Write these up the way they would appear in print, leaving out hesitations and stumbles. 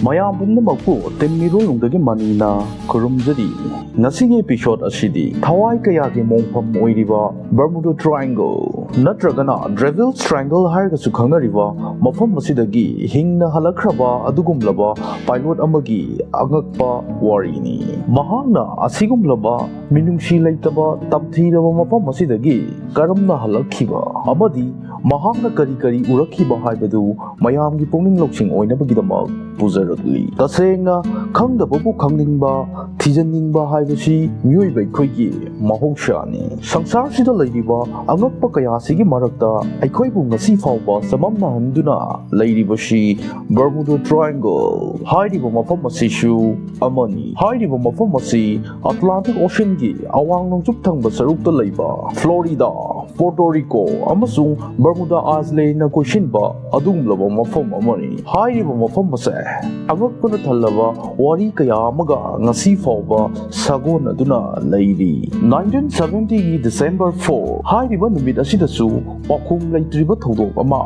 ꯃꯌꯥꯝ ꯄꯨꯝꯅꯃꯛꯄꯨ ꯇꯤꯝꯃꯤꯔꯣꯏꯔꯣꯝꯗꯒꯤ ꯃꯅꯤꯅ ꯈꯨꯔꯨꯝꯖꯔꯤ꯫ ꯉꯁꯤꯒꯤ ꯏꯄꯤꯁꯣꯗ ꯑꯁꯤꯗꯤ ꯊꯋꯥꯏ ꯀꯌꯥꯒꯤ ꯃꯣꯡꯐꯝ ꯑꯣꯏꯔꯤꯕ ꯕꯔꯃꯨꯗꯥ ꯇ꯭ꯔꯥꯏꯡꯒꯜ ꯅꯠꯇ꯭ꯔꯒꯅ ꯗꯦꯚꯤꯜꯁ ꯇ꯭ꯔꯥꯏꯡꯒꯜ ꯍꯥꯏꯔꯒꯁꯨ ꯈꯪꯅꯔꯤꯕ ꯃꯐꯝ ꯑꯁꯤꯗꯒꯤ ꯍꯤꯡꯅ ꯍꯜꯂꯛꯈ꯭ꯔꯕ ꯑꯗꯨꯒꯨꯝꯂꯕ ꯄꯥꯏꯂꯣꯠ ꯑꯃꯒꯤ ꯑꯉꯛꯄ ꯋꯥꯔꯤꯅꯤ꯫ ꯃꯍꯥꯛꯅ ꯑꯁꯤꯒꯨꯝꯂꯕ ꯃꯤꯅꯨꯡꯁꯤ ꯂꯩꯇꯕ ꯇꯝꯊꯤꯔꯕ ꯃꯐꯝ ꯑꯁꯤꯗꯒꯤ ꯀꯔꯝꯅ ꯍꯜꯂꯛꯈꯤꯕ ꯑꯃꯗꯤ ꯃꯍꯥꯛꯅ ꯀꯔꯤ ꯀꯔꯤ ꯎꯔꯛꯈꯤꯕ ꯍꯥꯏꯕꯗු ꯃꯌꯥꯝꯒꯤ ꯄꯨꯛꯅꯤꯡ ꯂꯧꯁꯤꯡ ꯑꯣꯏꯅꯕꯒꯤꯗꯃꯛ ꯄꯨꯖꯔꯛꯂꯤ꯫ ꯇꯁꯦꯡꯅ ꯈꯪꯗꯕꯕꯨ ꯈꯪꯅꯤꯡꯕ ꯊꯤꯖꯟꯅꯤꯡꯕ ꯍꯥꯏꯕꯁꯤ ꯃꯤꯑꯣꯏꯕ ꯑꯩꯈꯣꯏꯒꯤ ꯃꯍꯧꯁꯥꯅꯤ꯫ ꯁꯪꯁꯥꯔꯁꯤꯗ ꯂꯩꯔꯤꯕ ꯑꯉꯛꯄ ꯀꯌꯥꯁꯤꯒꯤ ꯃꯔꯛꯇ ꯑꯩꯈꯣꯏꯕꯨ ꯉꯁꯤ ꯐꯥꯎꯕ ꯆꯃꯝꯅꯍꯟꯗꯨꯅ ꯂꯩꯔꯤꯕꯁꯤ ꯕꯔꯃꯨꯗꯥ ꯇ꯭ꯔꯥꯏꯡꯒꯜ ꯍꯥꯏꯔꯤꯕ ꯃꯐꯝ ꯑꯁꯤꯁꯨ ꯑꯃꯅꯤ꯫ ꯍꯥꯏꯔꯤꯕ ꯃꯐꯝ ꯑꯁꯤ ꯑꯠꯂꯥꯟꯇꯤꯛ ꯑꯣꯁꯤꯟꯒꯤ ꯑꯋꯥꯡ ꯅꯣꯡꯆꯨꯞ ꯊꯪꯕ ꯁꯔꯨꯛꯇ ꯂꯩꯕ ꯐ꯭ꯂꯣꯔꯤꯗꯥ, ꯄꯣꯔꯇꯣ ꯔꯤꯀꯣ ꯑꯃꯁꯨꯡ ꯕꯔꯃꯨꯗꯥ ꯑꯥꯏꯂꯦꯟꯗꯅ ꯀꯣꯏꯁꯤꯟꯕ ꯑꯗꯨꯒꯨꯝꯂꯕ ꯃꯐꯝ ꯑꯃꯅꯤ꯫ ꯍꯥꯏꯔꯤꯕ ꯃꯐꯝ ꯑꯁꯤ ꯑꯉꯛꯄꯅ ꯊꯜꯂꯕ ꯋꯥꯔꯤ ꯀꯌꯥ ꯑꯃꯒ ꯉꯁꯤ ꯐꯥꯎꯕ ꯁꯥꯒꯣꯟꯅꯗꯨꯅ ꯂꯩꯔꯤ꯫ 1970ꯒꯤ ꯗꯤꯁꯦꯝꯕꯔ 4 ꯍꯥꯏꯔꯤꯕ ꯅꯨꯃꯤꯠ ꯑꯁꯤꯗꯁꯨ ꯄꯥꯎꯈꯨꯝ ꯂꯩꯇ꯭ꯔꯤꯕ ꯊꯧꯗꯣꯛ ꯑꯃ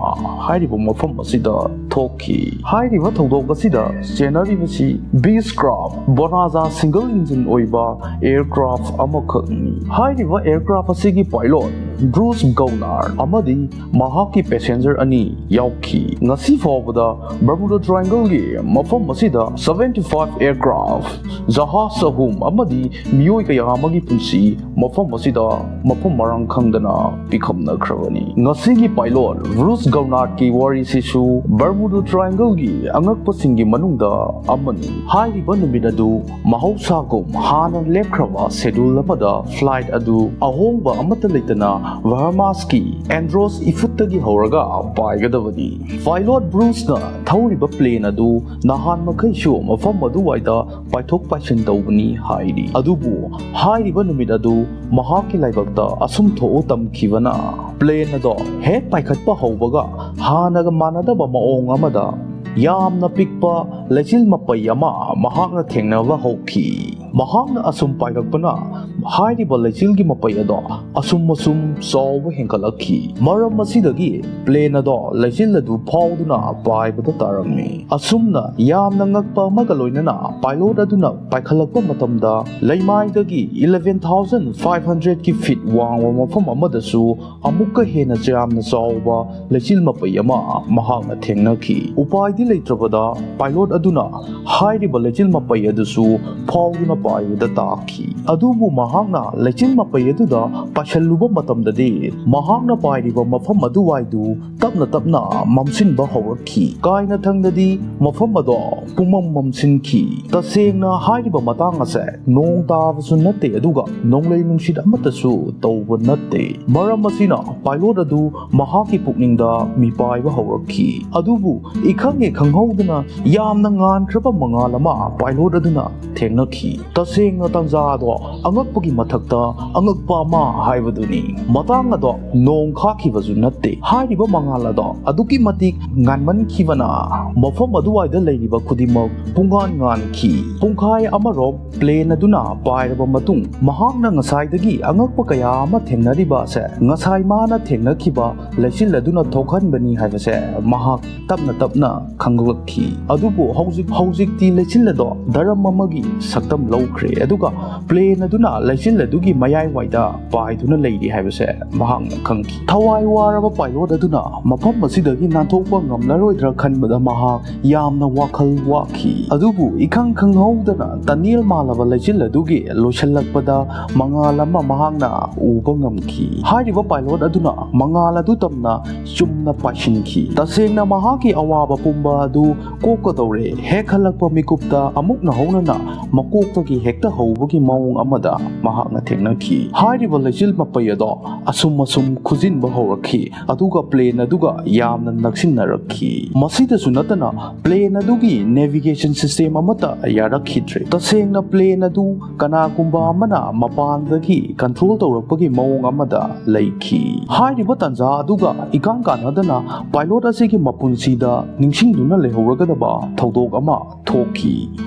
ꯍꯥꯏꯔꯤꯕ ꯃꯐꯝ ꯑꯁꯤꯗ ꯊꯣꯛꯈꯤ꯫ ꯍꯥꯏꯔꯤꯕ ꯊꯧꯗꯣꯛ ꯑꯁꯤꯗ ꯆꯦꯟꯅꯔꯤꯕꯁꯤ ꯕꯤꯁꯀ꯭ꯔꯥꯐ ꯕꯣꯅꯥꯟꯖꯥ ꯁꯤꯡꯒꯜ ꯏꯟꯖꯤꯟ ꯑꯣꯏꯕ ꯑꯦꯌꯔꯀ꯭ꯔꯥꯐ ꯑꯃꯈꯛꯅꯤ꯫ ꯍꯥꯏꯔꯤꯕ ꯑꯦꯌꯔꯀ꯭ꯔꯥꯐ ꯑꯁꯤꯒꯤ ꯄꯥꯏꯂꯣꯠ ꯕ꯭ꯔꯨꯁ ꯒꯧꯅꯥꯔꯗ ꯑꯃꯗꯤ ꯃꯍꯥꯛꯀꯤ ꯄꯦꯁꯦꯟꯖꯔ ꯑꯅꯤ ꯌꯥꯎꯈꯤ꯫ ꯉꯁꯤ ꯐꯥꯎꯕꯗ ꯕꯔꯃꯨꯗꯥ ꯇ꯭ꯔꯥꯏꯡꯒꯜꯒꯤ ꯃꯐꯝ ꯑꯁꯤꯗ 75 ꯑꯦꯌꯔꯀ꯭ꯔꯥꯐ, ꯖꯍꯥꯖ 3 ꯑꯃꯗꯤ ꯃꯤꯑꯣꯏ ꯀꯌꯥ ꯑꯃꯒꯤ ꯄꯨꯟꯁꯤ ꯃꯐꯝ ꯑꯁꯤꯗ ꯃꯐꯝ ꯃꯔꯥꯡ ꯈꯪꯗꯅ ꯄꯤꯈꯝꯅꯈ꯭ꯔꯕꯅꯤ꯫ ꯉꯁꯤꯒꯤ ꯄꯥꯏꯂꯣꯠ ꯕ꯭ꯔꯨꯁ ꯒꯧꯅꯥꯔꯗꯀꯤ ꯋꯥꯔꯤꯁꯤꯁꯨ ꯕꯔꯃꯨꯗꯥ ꯇ꯭ꯔꯥꯏꯡꯒꯜꯒꯤ ꯑꯉꯛꯄꯁꯤꯡꯒꯤ ꯃꯅꯨꯡꯗ ꯑꯃꯅꯤ꯫ ꯍꯥꯏꯔꯤꯕ ꯅꯨꯃꯤꯠ ꯑꯗꯨ ꯃꯍꯧꯁꯥꯒꯨꯝ ꯍꯥꯟꯅ ꯂꯦꯞꯈ꯭ꯔꯕ ꯁꯦꯗ꯭ꯌꯨꯜ ꯑꯃꯗ ꯐ꯭ꯂꯥꯏꯠ ꯑꯗꯨ ꯑꯍꯣꯡꯕ ꯑꯃꯠꯇ ꯂꯩꯇꯅ ꯕꯍꯥꯃꯥꯁꯀꯤ ꯑꯦꯟꯗ꯭ꯔꯣꯁ ꯏꯐꯨꯠꯇꯒꯤ ꯍꯧꯔꯒ ꯄꯥꯏꯒꯗꯕꯅꯤ꯫ ꯄꯥꯏꯂꯣꯠ ꯕ꯭ꯔꯨꯁꯅ ꯊꯧꯔꯤꯕ ꯄ꯭ꯂꯦꯟ ꯑꯗꯨ ꯅꯍꯥꯟ ꯃꯈꯩꯁꯨ ꯃꯐꯝ ꯑꯗꯨꯋꯥꯏꯗ ꯄꯥꯏꯊꯣꯛ ꯄꯥꯏꯁꯤꯟ ꯇꯧꯕꯅꯤ ꯍꯥꯏꯔꯤ꯫ ꯑꯗꯨꯕꯨ ꯍꯥꯏꯔꯤꯕ ꯅꯨꯃꯤꯠ ꯑꯗꯨ ꯃꯍꯥꯛꯀꯤ ꯂꯥꯏꯕꯛꯇ ꯑꯁꯨꯝ ꯊꯣꯛꯎ ꯇꯝꯈꯤꯕꯅ ꯄ꯭ꯂꯦꯟ ꯑꯗꯣ ꯍꯦꯛ ꯄꯥꯏꯈꯠꯄ ꯍꯧꯕꯒ ꯍꯥꯟꯅꯒ ꯃꯥꯟꯅꯗꯕ ꯃꯑꯣꯡ ꯑꯃꯗ ꯌꯥꯝꯅ ꯄꯤꯛꯄ ꯂꯩꯆꯤꯜ ꯃꯄꯩ ꯑꯃ ꯃꯍꯥꯛꯅ ꯊꯦꯡꯅꯕ ꯍꯧꯈꯤ꯫ ꯃꯍꯥꯛꯅ ꯑꯁꯨꯝ ꯄꯥꯏꯔꯛꯄꯅ ꯍꯥꯏꯔꯤꯕ ꯂꯩꯆꯤꯜꯒꯤ ꯃꯄꯩ ꯑꯗꯣ ꯑꯁꯨꯝ ꯆꯥꯎꯕ ꯍꯦꯟꯒꯠꯂꯛꯈꯤ꯫ ꯃꯔꯝ ꯑꯁꯤꯗꯒꯤ ꯄ꯭ꯂꯦꯟ ꯑꯗꯣ ꯂꯩꯆꯤꯜ ꯑꯗꯨ ꯐꯥꯎꯗꯨꯅ ꯄꯥꯏꯕꯗ ꯇꯥꯔꯝꯃꯤ꯫ ꯑꯁꯨꯝꯅ ꯌꯥꯝꯅ ꯉꯛꯄ ꯑꯃꯒ ꯂꯣꯏꯅꯅ ꯄꯥꯏꯂꯣꯠ ꯑꯗꯨꯅ ꯄꯥꯏꯈꯠꯂꯛꯄ ꯃꯇꯝꯗ ꯂꯩꯃꯥꯏꯗꯒꯤ 11,500ꯀꯤ ꯐꯤꯠ ꯋꯥꯡꯕ ꯃꯐꯝ ꯑꯃꯗꯁꯨ ꯑꯃꯨꯛꯀ ꯍꯦꯟꯅ ꯌꯥꯝꯅ ꯆꯥꯎꯕ ꯂꯩꯆꯤꯜ ꯃꯄꯩ ꯑꯃ ꯃꯍꯥꯛꯅ ꯊꯦꯡꯅꯈꯤ꯫ ꯎꯄꯥꯏꯗꯤ ꯂꯩꯇ꯭ꯔꯕꯗ ꯄꯥꯏꯂꯣꯠ ꯑꯗꯨꯅ ꯍꯥꯏꯔꯤꯕ ꯂꯩꯆꯤꯜ ꯃꯄꯩ ꯑꯗꯨꯁꯨ ꯐꯥꯎꯗꯨꯅ ꯄꯥꯏꯕꯗ ꯇꯥꯈꯤ꯫ ꯑꯗꯨꯕꯨ ꯃꯍꯥꯛꯅ ꯂꯩꯆꯤꯜ ꯃꯄꯩ ꯑꯗꯨꯗ ꯄꯥꯏꯁꯜꯂꯨꯕ ꯃꯇꯝꯗꯗꯤ ꯃꯍꯥꯛꯅ ꯄꯥꯏꯔꯤꯕ ꯃꯐꯝ ꯑꯗꯨꯋꯥꯏꯗꯨ ꯇꯞꯅ ꯇꯞꯅ ꯃꯝꯁꯤꯟꯕ ꯍꯧꯔꯛꯈꯤ꯫ ꯀꯥꯏꯅꯊꯪꯗꯗꯤ ꯃꯐꯝ ꯑꯗꯣ ꯄꯨꯡꯃꯝ ꯃꯝꯁꯤꯟꯈꯤ꯫ ꯇꯁꯦꯡꯅ ꯍꯥꯏꯔꯤꯕ ꯃꯇꯥꯡ ꯑꯁꯦ ꯅꯣꯡ ꯇꯥꯕꯁꯨ ꯅꯠꯇꯦ ꯑꯗꯨꯒ ꯅꯣꯡꯂꯩ ꯅꯨꯡꯁꯤꯠ ꯑꯃꯠꯇꯁꯨ ꯇꯧꯕ ꯅꯠꯇꯦ꯫ ꯃꯔꯝ ꯑꯁꯤꯅ ꯄꯥꯏꯂꯣꯠ ꯑꯗꯨ ꯃꯍꯥꯛꯀꯤ ꯄꯨꯛꯅꯤꯡꯗ ꯃꯤꯄꯥꯏꯕ ꯍꯧꯔꯛꯈꯤ꯫ ꯑꯗꯨꯕꯨ ꯏꯈꯪ ꯍꯦꯛ ꯈꯪꯍꯧꯗꯅ ꯌꯥꯝꯅ ꯉꯥꯟꯈ꯭ꯔꯕ ꯃꯉꯥꯜ ꯑꯃ ꯄꯥꯏꯂꯣꯠ ꯑꯗꯨꯅ ꯊꯦꯡꯅꯈꯤ꯫ ꯇꯁꯦꯡꯅ ꯇꯟꯖꯥꯗꯣ ꯑꯉꯛꯄꯒꯤ ꯃꯊꯛꯇ ꯑꯉꯛꯄ ꯑꯃ ꯍꯥꯏꯕꯗꯨꯅꯤ꯫ ꯃꯇꯥꯡ ꯑꯗꯣ ꯅꯣꯡ ꯈꯥꯛꯈꯤꯕꯁꯨ ꯅꯠꯇꯦ꯫ ꯍꯥꯏꯔꯤꯕ ꯃꯉꯥꯜ ꯑꯗꯣ ꯑꯗꯨꯛꯀꯤ ꯃꯇꯤꯛ ꯉꯥꯟꯃꯟꯈꯤꯕꯅ ꯃꯐꯝ ꯑꯗꯨꯋꯥꯏꯗ ꯂꯩꯔꯤꯕ ꯈꯨꯗꯤꯡꯃꯛ ꯄꯨꯡꯉꯥꯟ ꯉꯥꯟꯈꯤ꯫ ꯄꯨꯡꯈꯥꯏ ꯑꯃꯔꯣꯝ ꯄ꯭ꯂꯦꯟ ꯑꯗꯨꯅ ꯄꯥꯏꯔꯕ ꯃꯇꯨꯡ ꯃꯍꯥꯛꯅ ꯉꯁꯥꯏꯗꯒꯤ ꯑꯉꯛꯄ ꯀꯌా ꯑꯃ ꯊꯦꯡꯅꯔꯤꯕ ꯑꯁꯦ ꯉꯁꯥꯏ ꯃꯥꯅ ꯊꯦꯡꯅꯈꯤꯕ ꯂꯩꯆꯤꯜ ꯑꯗꯨꯅ ꯊꯣꯛꯍꯟꯕꯅꯤ ꯍꯥꯏꯕꯁꯦ ꯃꯍꯥꯛ ꯇꯞꯅ ꯇꯞꯅ ꯈꯪꯂꯛꯈꯤ꯫ ꯑꯗꯨꯕꯨ ꯍꯧꯖꯤꯛꯇꯤ ꯂꯩꯆꯤꯜ ꯑꯗꯣ ꯗꯔꯝ ꯑꯃꯒꯤ ꯁꯛꯇꯝ ꯂꯧꯈ꯭ꯔꯦ ꯑꯗꯨꯒ ꯄ꯭ꯂꯦꯟ ꯑꯗꯨꯅ ꯂꯩꯆꯤꯜ ꯑꯗꯨꯒꯤ ꯃꯌꯥꯏꯋꯥꯏꯗ ꯄꯥꯏꯗꯨꯅ ꯂꯩꯔꯤ ꯍꯥꯏꯕꯁꯦ ꯃꯍꯥꯛꯅ ꯈꯪꯈꯤ꯫ ꯊꯋꯥꯏ ꯋꯥꯔꯕ ꯄꯥꯏꯂꯣꯠ ꯑꯗꯨꯅ ꯃꯐꯝ ꯑꯁꯤꯗꯒꯤ ꯅꯥꯟꯊꯣꯛꯄ ꯉꯝꯂꯔꯣꯏꯗ꯭ꯔꯥ ꯈꯟꯕꯗ ꯃꯍꯥꯛ ꯌꯥꯝꯅ ꯋꯥꯈꯜ ꯋꯥꯈꯤ꯫ ꯑꯗꯨꯕꯨ ꯏꯈꯪ ꯈꯪꯍꯧꯗꯅ ꯇꯅꯦꯜ ꯃꯥꯜꯂꯕ ꯂꯩꯆꯤꯜ ꯑꯗꯨꯒꯤ ꯂꯣꯏꯁꯤꯜꯂꯛꯄꯗ ꯃꯉꯥꯜ ꯑꯃ ꯃꯍꯥꯛꯅ ꯎꯕ ꯉꯝꯈꯤ꯫ ꯍꯥꯏꯔꯤꯕ ꯄꯥꯏꯂꯣꯠ ꯑꯗꯨꯅ ꯃꯉꯥꯜ ꯑꯗꯨ ꯇꯝꯅ ꯆꯨꯝꯅ ꯄꯥꯏꯁꯤꯟꯈꯤ꯫ ꯇꯁꯦꯡꯅ ꯃꯍꯥꯛꯀꯤ ꯑꯋꯥꯕ ꯄꯨꯝꯕ ꯑꯗꯨ ꯀꯣꯛꯀꯗꯧꯔꯦ꯫ ꯍꯦꯛ ꯍꯜꯂꯛꯄ ꯃꯤꯀꯨꯞꯇ ꯑꯃꯨꯛ ꯍꯧꯅꯅ ꯃꯀꯣꯛꯇꯒꯤ ꯍꯦꯛꯇ ꯍꯧꯕꯒꯤ ꯃꯑꯣꯡ ꯑꯃꯗ ꯃꯍꯥꯛꯅ ꯊꯦꯡꯅꯈꯤ꯫ ꯍꯥꯏꯔꯤꯕ ꯂꯩꯆꯤꯜ ꯃꯄꯩ ꯑꯗꯣ ꯑꯁꯨꯝ ꯈꯨꯖꯤꯟꯕ ꯍꯧꯔꯛꯈꯤ ꯑꯗꯨꯒ ꯄ꯭ꯂꯦꯟ ꯑꯗꯨꯒ ꯌꯥꯝꯅ ꯅꯛꯁꯤꯟꯅꯔꯛꯈꯤ꯫ ꯃꯁꯤꯗꯁꯨ ꯅꯠꯇꯅ ꯄ꯭ꯂꯦꯟ ꯑꯗꯨꯒꯤ ꯅꯦꯚꯤꯒꯦꯁꯟ ꯁꯤꯁꯇꯦꯝ ꯑꯃꯠꯇ ꯌꯥꯔꯛꯈꯤꯗ꯭ꯔꯦ꯫ ꯇꯁꯦꯡꯅ ꯄ꯭ꯂꯦꯟ ꯑꯗꯨ ꯀꯅꯥꯒꯨꯝꯕ ꯑꯃꯅ ꯃꯄꯥꯟꯗꯒꯤ ꯀꯟꯇ꯭ꯔꯣꯜ ꯇꯧꯔꯛꯄꯒꯤ ꯃꯑꯣꯡ ꯑꯃꯗ ꯂꯩꯈꯤ꯫ ꯍꯥꯏꯔꯤꯕ ꯇꯥꯟꯖꯥ ꯑꯗꯨꯒ ꯏꯀꯥꯟ ꯀꯥꯟꯅꯗꯅ ꯄꯥꯏꯂꯣꯠ ꯑꯁꯤꯒꯤ ꯃꯄꯨꯟꯁꯤꯗ ꯅꯤꯡꯁꯤꯡꯗꯨꯅ ꯂꯩꯍꯧꯔꯒꯗꯕ ꯊꯧꯗꯣꯛ ꯑꯃ ꯊꯣꯛꯈꯤ꯫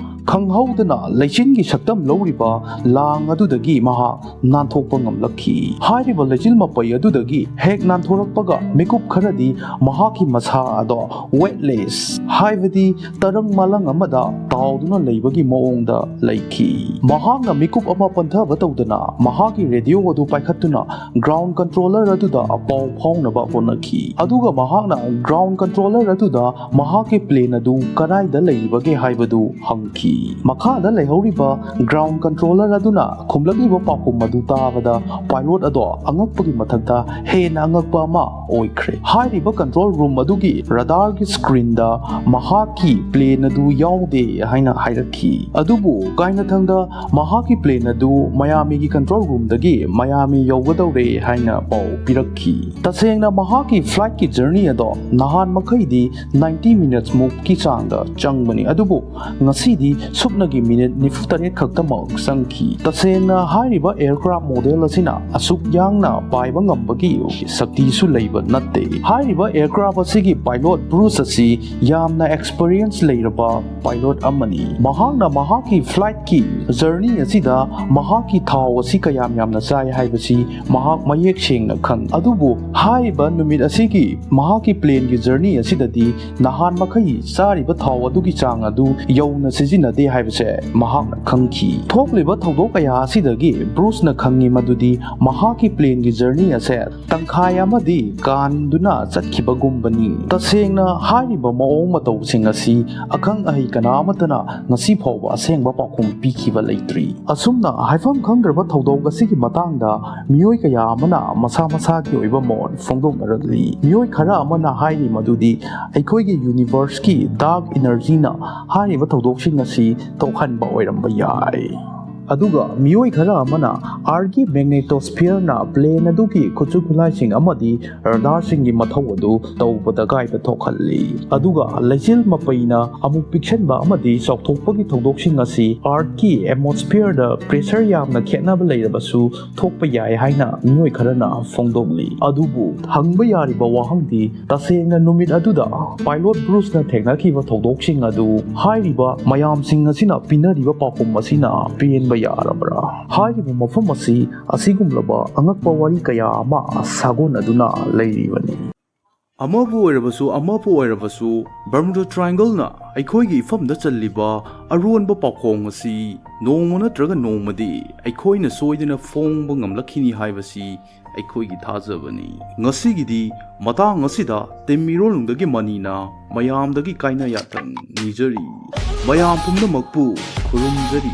ꯈꯪꯍꯧꯗꯅ ꯂꯩꯆꯤꯟꯒꯤ ꯁꯛꯇꯝ ꯂꯧꯔꯤꯕ ꯂꯥꯡ ꯑꯗꯨꯗꯒꯤ ꯃꯍꯥꯛ ꯅꯥꯟꯊꯣꯛꯄ ꯉꯝꯂꯛꯈꯤ꯫ ꯍꯥꯏꯔꯤꯕ ꯂꯩꯆꯤꯜ ꯃꯄꯩ ꯑꯗꯨꯗꯒꯤ ꯍꯦꯛ ꯅꯥꯟꯊꯣꯔꯛꯄꯒ ꯃꯤꯀꯨꯞ ꯈꯔꯗꯤ ꯃꯍꯥꯛꯀꯤ ꯃꯁꯥ ꯑꯗꯣ ꯋꯦꯠꯂꯦꯁ ꯍꯥꯏꯕꯗꯤ ꯇꯔꯪ ꯃꯥꯂꯪ ꯑꯃꯗ ꯇꯥꯎꯗꯨꯅ ꯂꯩꯕꯒꯤ ꯃꯑꯣꯡꯗ ꯂꯩꯈꯤ꯫ ꯃꯍꯥꯛꯅ ꯃꯤꯀꯨꯞ ꯑꯃ ꯄꯟꯊꯕ ꯇꯧꯗꯅ ꯃꯍꯥꯛꯀꯤ ꯔꯦꯗꯤꯑꯣ ꯑꯗꯨ ꯄꯥꯏꯈꯠꯇꯨꯅ ꯒ꯭ꯔꯥꯎꯟ ꯀꯟꯇ꯭ꯔꯣꯂꯔ ꯑꯗꯨꯗ ꯄꯥꯎ ꯐꯥꯎꯅꯕ ꯍꯣꯠꯅꯈꯤ꯫ ꯑꯗꯨꯒ ꯃꯍꯥꯛꯅ ꯒ꯭ꯔꯥꯎꯟ ꯀꯟꯇ꯭ꯔꯣꯂꯔ ꯑꯗꯨꯗ ꯃꯍꯥꯛꯀꯤ ꯄ꯭ꯂꯦꯟ ꯑꯗꯨ ꯀꯗꯥꯏꯗ ꯂꯩꯔꯤꯕꯒꯦ ꯍꯥꯏꯕꯗꯨ ꯍꯪꯈꯤ꯫ ꯃꯈꯥꯗ ꯂꯩꯍꯧꯔꯤꯕ ꯒ꯭ꯔꯥꯎꯟ ꯀꯟꯇ꯭ꯔꯣꯂꯔ ꯑꯗꯨꯅ ꯈꯨꯝꯂꯛꯂꯤꯕ ꯄꯥꯎꯈꯨꯝ ꯑꯗꯨ ꯇꯥꯕꯗ ꯄꯥꯏꯂꯣꯠ ꯑꯗꯣ ꯑꯉꯛꯄꯒꯤ ꯃꯊꯛꯇ ꯍꯦꯟꯅ ꯑꯉꯛꯄ ꯑꯃ ꯑꯣꯏꯈ꯭ꯔꯦ꯫ ꯍꯥꯏꯔꯤꯕ ꯀꯟꯇ꯭ꯔꯣꯜ ꯔꯨꯝ ꯑꯗꯨꯒꯤ ꯔꯗꯥꯔꯒꯤ ꯁꯀ꯭ꯔꯤꯟꯗ ꯃꯍꯥꯛꯀꯤ ꯄ꯭ꯂꯦꯟ ꯑꯗꯨ ꯌꯥꯎꯗꯦ ꯍꯥꯏꯅ ꯍꯥꯏꯔꯛꯈꯤ꯫ ꯑꯗꯨꯕꯨ ꯀꯥꯏꯅꯊꯪꯗ ꯃꯍꯥꯛꯀꯤ ꯄ꯭ꯂꯦꯟ ꯑꯗꯨ ꯃꯌꯥꯃꯤꯒꯤ ꯀꯟꯇ꯭ꯔꯣꯜ ꯔꯨꯝꯗꯒꯤ ꯃꯌꯥꯃꯤ ꯌꯧꯒꯗꯧꯔꯦ ꯍꯥꯏꯅ ꯄꯥꯎ ꯄꯤꯔꯛꯈꯤ꯫ ꯇꯁꯦꯡꯅ ꯃꯍꯥꯛꯀꯤ ꯐ꯭ꯂꯥꯏꯠꯀꯤ ꯖꯔꯅꯤ ꯑꯗꯣ ꯅꯍꯥꯟ ꯃꯈꯩꯗꯤ 90 ꯃꯤꯅꯠꯁꯃꯨꯛꯀꯤ ꯆꯥꯡꯗ ꯆꯪꯕꯅꯤ, ꯑꯗꯨꯕꯨ ꯉꯁꯤꯗꯤ ꯁꯨꯞꯅꯒꯤ ꯃꯤꯅꯤꯠ 48 ꯈꯛꯇꯃꯛ ꯆꯪꯈꯤ꯫ ꯇꯁꯦꯡꯅ ꯍꯥꯏꯔꯤꯕ ꯑꯦꯌꯔꯀ꯭ꯔꯥꯐ ꯃꯣꯗꯦꯜ ꯑꯁꯤꯅ ꯑꯁꯨꯛ ꯌꯥꯡꯅ ꯄꯥꯏꯕ ꯉꯝꯕꯒꯤ ꯁꯛꯇꯤꯁꯨ ꯂꯩꯕ ꯅꯠꯇꯦ꯫ ꯍꯥꯏꯔꯤꯕ ꯑꯦꯌꯔꯀ꯭ꯔꯥꯐ ꯑꯁꯤꯒꯤ ꯄꯥꯏꯂꯣꯠ ꯕ꯭ꯔꯨꯁ ꯑꯁꯤ ꯌꯥꯝꯅ ꯑꯦꯛꯁꯄꯔꯤꯌꯦꯟꯁ ꯂꯩꯔꯕ ꯄꯥꯏꯂꯣꯠ ꯑꯃꯅꯤ꯫ ꯃꯍꯥꯛꯅ ꯃꯍꯥꯛꯀꯤ ꯐ꯭ꯂꯥꯏꯠꯀꯤ ꯖꯔꯅꯤ ꯑꯁꯤꯗ ꯃꯍꯥꯛꯀꯤ ꯊꯥꯎ ꯑꯁꯤ ꯀꯌꯥꯝ ꯌꯥꯝꯅ ꯆꯥꯏ ꯍꯥꯏꯕꯁꯤ ꯃꯍꯥꯛ ꯃꯌꯦꯛ ꯁꯦꯡꯅ ꯈꯪꯏ꯫ ꯑꯗꯨꯕꯨ ꯍꯥꯏꯔꯤꯕ ꯅꯨꯃꯤꯠ ꯑꯁꯤꯒꯤ ꯃꯍꯥꯛꯀꯤ ꯄ꯭ꯂꯦꯟꯒꯤ ꯖꯔꯅꯤ ꯑꯁꯤꯗꯗꯤ ꯅꯍꯥꯟ ꯃꯈꯩ ꯆꯥꯔꯤꯕ ꯊꯥꯎ ꯑꯗꯨꯒꯤ ꯆꯥꯡ ꯑꯗꯨ ꯌꯧꯅ ꯁꯤꯖꯤꯟꯅꯗꯦ ꯍꯥꯏꯕꯁꯦ ꯃꯍꯥꯛꯅ ꯈꯪꯈꯤ꯫ ꯊꯣꯛꯂꯤꯕ ꯊꯧꯗꯣꯛ ꯀꯌꯥ ꯑꯁꯤꯗꯒꯤ ꯕ꯭ꯔꯨꯁꯅ ꯈꯪꯉꯤ ꯃꯗꯨꯗꯤ ꯃꯍꯥꯛꯀꯤ ꯄ꯭ꯂꯦꯟꯒꯤ ꯖꯔꯅꯤ ꯑꯁꯦ ꯇꯪꯈꯥꯏ ꯑꯃꯗꯤ ꯀꯥꯟꯗꯨꯅ ꯆꯠꯈꯤꯕꯒꯨꯝꯕꯅꯤ꯫ ꯇꯁꯦꯡꯅ ꯍꯥꯏꯔꯤꯕ ꯃꯑꯣꯡ ꯃꯇꯧꯁꯤꯡ ꯑꯁꯤ ꯑꯈꯪ ꯑꯍꯩ ꯀꯅꯥ ꯑꯃꯠꯇꯅ ꯉꯁꯤ ꯐꯥꯎꯕ ꯑꯁꯦꯡꯕ ꯄꯥꯎꯈꯨꯝ ꯄꯤꯈꯤꯕ ꯂꯩꯇ꯭ꯔꯤ꯫ ꯑꯁꯨꯝꯅ ꯍꯥꯏꯐꯝ ꯈꯪꯗ꯭ꯔꯕ ꯊꯧꯗꯣꯛ ꯑꯁꯤꯒꯤ ꯃꯇꯥꯡꯗ ꯃꯤꯑꯣꯏ ꯀꯌꯥ ꯑꯃꯅ ꯃꯁꯥ ꯃꯁꯥꯒꯤ ꯑꯣꯏꯕ ꯃꯣꯠ ꯐꯣꯡꯗꯣꯛꯅꯔꯛꯂꯤ꯫ ꯃꯤꯑꯣꯏ ꯈꯔ ꯑꯃꯅ ꯍꯥꯏꯔꯤ ꯃꯗꯨꯗꯤ ꯑꯩꯈꯣꯏꯒꯤ ꯌꯨꯅꯤꯚꯔꯁꯀꯤ ꯗꯥꯔꯛ ꯏꯅꯔꯖꯤꯅ ꯍꯥꯏꯔꯤꯕ ꯊꯧꯗꯣꯛꯁꯤꯡ ꯑꯁꯤ ꯊꯣꯛꯍꯟꯕ ꯑꯣꯏꯔꯝꯕ ꯌꯥꯏ꯫ ꯑꯗꯨꯒ ꯃꯤꯑꯣꯏ ꯈꯔ ꯑꯃꯅ ꯑꯥꯔꯠꯀꯤ ꯃꯦꯒꯅꯦꯇꯣꯁꯐꯤꯌꯔꯅ ꯄ꯭ꯂꯦꯟ ꯑꯗꯨꯒꯤ ꯈꯨꯠꯁꯨ ꯈꯨꯠꯂꯥꯏꯁꯤꯡ ꯑꯃꯗꯤ ꯔꯗꯥꯔꯁꯤꯡꯒꯤ ꯃꯊꯧ ꯑꯗꯨ ꯇꯧꯕꯗ ꯀꯥꯏꯕ ꯊꯣꯛꯍꯜꯂꯤ꯫ ꯑꯗꯨꯒ ꯂꯩꯆꯤꯜ ꯃꯄꯩꯅ ꯑꯃꯨꯛ ꯄꯤꯛꯁꯟꯕ ꯑꯃꯗꯤ ꯆꯥꯎꯊꯣꯛꯄꯒꯤ ꯊꯧꯗꯣꯛꯁꯤꯡ ꯑꯁꯤ ꯑꯥꯔꯠꯀꯤ ꯑꯦꯠꯃꯣꯁꯐꯤꯌꯔꯗ ꯄ꯭ꯔꯦꯁꯔ ꯌꯥꯝꯅ ꯈꯦꯠꯅꯕ ꯂꯩꯔꯕꯁꯨ ꯊꯣꯛꯄ ꯌꯥꯏ ꯍꯥꯏꯅ ꯃꯤꯑꯣꯏ ꯈꯔꯅ ꯐꯣꯡꯗꯣꯛꯂꯤ꯫ ꯑꯗꯨꯕꯨ ꯍꯪꯕ ꯌꯥꯔꯤꯕ ꯋꯥꯍꯪꯗꯤ ꯇꯁꯦꯡꯅ ꯅꯨꯃꯤꯠ ꯑꯗꯨꯗ ꯄꯥꯏꯂꯣꯠ ꯕ꯭ꯔꯨꯁꯅ ꯊꯦꯡꯅꯈꯤꯕ ꯊꯧꯗꯣꯛꯁꯤꯡ ꯑꯗꯨ ꯍꯥꯏꯔꯤꯕ ꯃꯌꯥꯝꯁꯤꯡ ꯑꯁꯤꯅ ꯄꯤꯅꯔꯤꯕ ꯄꯥꯎꯈꯨꯝ ꯑꯁꯤꯅ ꯄꯦꯟꯕ ꯌꯥꯔꯕ꯭ꯔꯥ? ꯍꯥꯏꯔꯤꯕ ꯃꯐꯝ ꯑꯁꯤ ꯑꯁꯤꯒꯨꯝꯂꯕ ꯑꯉꯛꯄ ꯋꯥꯔꯤ ꯀꯌꯥ ꯑꯃ ꯁꯥꯒꯣꯟꯅꯗꯨꯅ ꯂꯩꯔꯤꯕꯅꯤ꯫ ꯑꯃꯕꯨ ꯑꯣꯏꯔꯕꯁꯨ ꯕꯔꯃꯨꯗꯥ ꯇ꯭ꯔꯥꯏꯡꯒꯜꯅ ꯑꯩꯈꯣꯏꯒꯤ ꯏꯐꯝꯗ ꯆꯜꯂꯤꯕ ꯑꯔꯣꯟꯕ ꯄꯥꯎꯈꯣꯡ ꯑꯁꯤ ꯅꯣꯡꯃ ꯅꯠꯇ꯭ꯔꯒ ꯅꯣꯡꯃꯗꯤ ꯑꯩꯈꯣꯏꯅ ꯁꯣꯏꯗꯅ ꯐꯣꯡꯕ ꯉꯝꯂꯛꯈꯤꯅꯤ ꯍꯥꯏꯕꯁꯤ ꯑꯩꯈꯣꯏꯒꯤ ꯊꯥꯖꯕꯅꯤ꯫ ꯉꯁꯤꯒꯤꯗꯤ ꯃꯇꯥꯡ ꯑꯁꯤꯗ ꯇꯤꯝ ꯏꯔꯣꯜꯅꯨꯡꯗꯒꯤ ꯃꯅꯤꯅ ꯃꯌꯥꯝꯗꯒꯤ ꯀꯥꯏꯅ ꯌꯥꯊꯪ ꯅꯤꯖꯔꯤ꯫ ꯃꯌꯥꯝ ꯄꯨꯝꯅꯃꯛꯄꯨ ꯈꯨꯔꯨꯝꯖꯔꯤ꯫